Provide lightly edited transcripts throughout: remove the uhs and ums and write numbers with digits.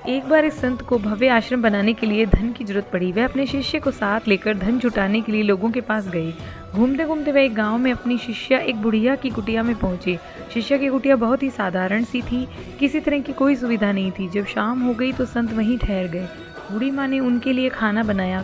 एक बार इस संत को भव्य आश्रम बनाने के लिए धन की जरूरत पड़ी। वह अपने शिष्य को साथ लेकर धन जुटाने के लिए लोगों के पास गए। घूमते घूमते वह एक गांव में अपनी शिष्या एक बुढ़िया की कुटिया में पहुंचे। शिष्या की कुटिया बहुत ही साधारण सी थी, किसी तरह की कोई सुविधा नहीं थी। जब शाम हो गई तो संत वहीं ठहर गए। बूढ़ी माँ ने उनके लिए खाना बनाया।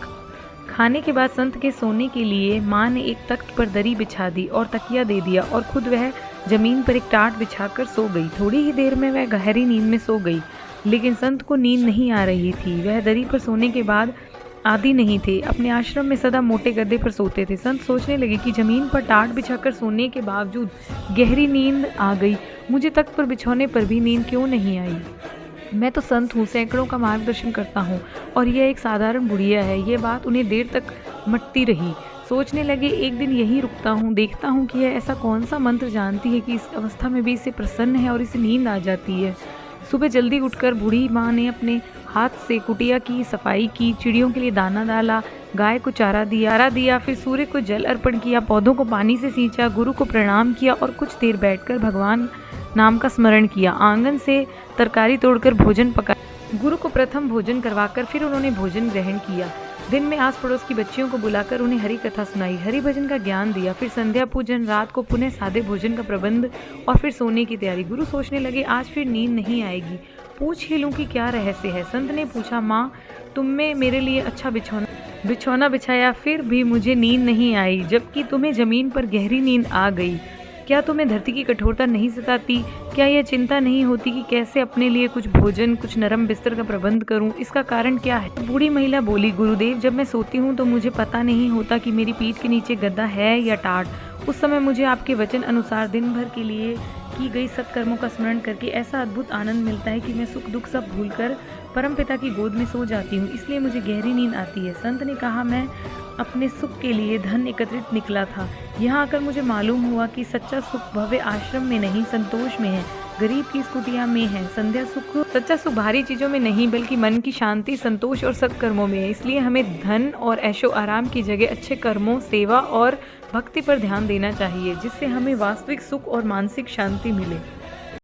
खाने के बाद संत के सोने के लिए माँ ने एक तख्त पर दरी बिछा दी और तकिया दे दिया और खुद वह जमीन पर एक टाट बिछाकर सो गई। थोड़ी ही देर में वह गहरी नींद में सो गई, लेकिन संत को नींद नहीं आ रही थी। वह दरी पर सोने के बाद आदी नहीं थे। अपने आश्रम में सदा मोटे गद्दे पर सोते थे। संत सोचने लगे कि जमीन पर टाट बिछाकर सोने के बावजूद गहरी नींद आ गई, मुझे तख्त पर बिछोने पर भी नींद क्यों नहीं आई। मैं तो संत हूँ, सैकड़ों का मार्गदर्शन करता हूँ और यह एक साधारण बुढ़िया है। यह बात उन्हें देर तक मटती रही। सोचने लगे, एक दिन यहीं रुकता हूँ, देखता हूँ कि यह ऐसा कौन सा मंत्र जानती है कि इस अवस्था में भी इसे प्रसन्न है और इसे नींद आ जाती है। सुबह जल्दी उठकर बूढ़ी माँ ने अपने हाथ से कुटिया की सफाई की, चिड़ियों के लिए दाना डाला, गाय को चारा दिया, फिर सूर्य को जल अर्पण किया, पौधों को पानी से सींचा, गुरु को प्रणाम किया और कुछ देर बैठकर भगवान नाम का स्मरण किया। आंगन से तरकारी तोड़कर भोजन पकाया। गुरु को प्रथम भोजन करवाकर फिर उन्होंने भोजन ग्रहण किया। दिन में आस पड़ोस की बच्चियों को बुलाकर उन्हें हरि कथा सुनाई, हरि भजन का ज्ञान दिया। फिर संध्या पूजन, रात को पुनः सादे भोजन का प्रबंध और फिर सोने की तैयारी। गुरु सोचने लगे, आज फिर नींद नहीं आएगी, पूछ ही लूं कि क्या रहस्य है। संत ने पूछा, माँ तुमने मेरे लिए अच्छा बिछौना बिछाया, फिर भी मुझे नींद नहीं आई, जबकि तुम्हें जमीन पर गहरी नींद आ गई। क्या तुम्हें धरती की कठोरता नहीं सताती? क्या यह चिंता नहीं होती कि कैसे अपने लिए कुछ भोजन, कुछ नरम बिस्तर का प्रबंध करूं? इसका कारण क्या है? बूढ़ी महिला बोली, गुरुदेव, जब मैं सोती हूं तो मुझे पता नहीं होता कि मेरी पीठ के नीचे गद्दा है या टाट। उस समय मुझे आपके वचन अनुसार दिन भर के लिए की गई सत्कर्मों का स्मरण करके ऐसा अद्भुत आनंद मिलता है कि मैं सुख दुख सब भूलकर परमपिता की गोद में सो जाती हूँ, इसलिए मुझे गहरी नींद आती है। संत ने कहा, मैं अपने सुख के लिए धन एकत्रित निकला था। यहाँ आकर मुझे मालूम हुआ कि सच्चा सुख भव्य आश्रम में नहीं, संतोष में है, गरीब की इस कुटिया में है। सच्चा सुख भारी चीजों में नहीं, बल्कि मन की शांति, संतोष और सत्कर्मों में है। इसलिए हमें धन और ऐशो आराम की जगह अच्छे कर्मों, सेवा और भक्ति पर ध्यान देना चाहिए, जिससे हमें वास्तविक सुख और मानसिक शांति मिले।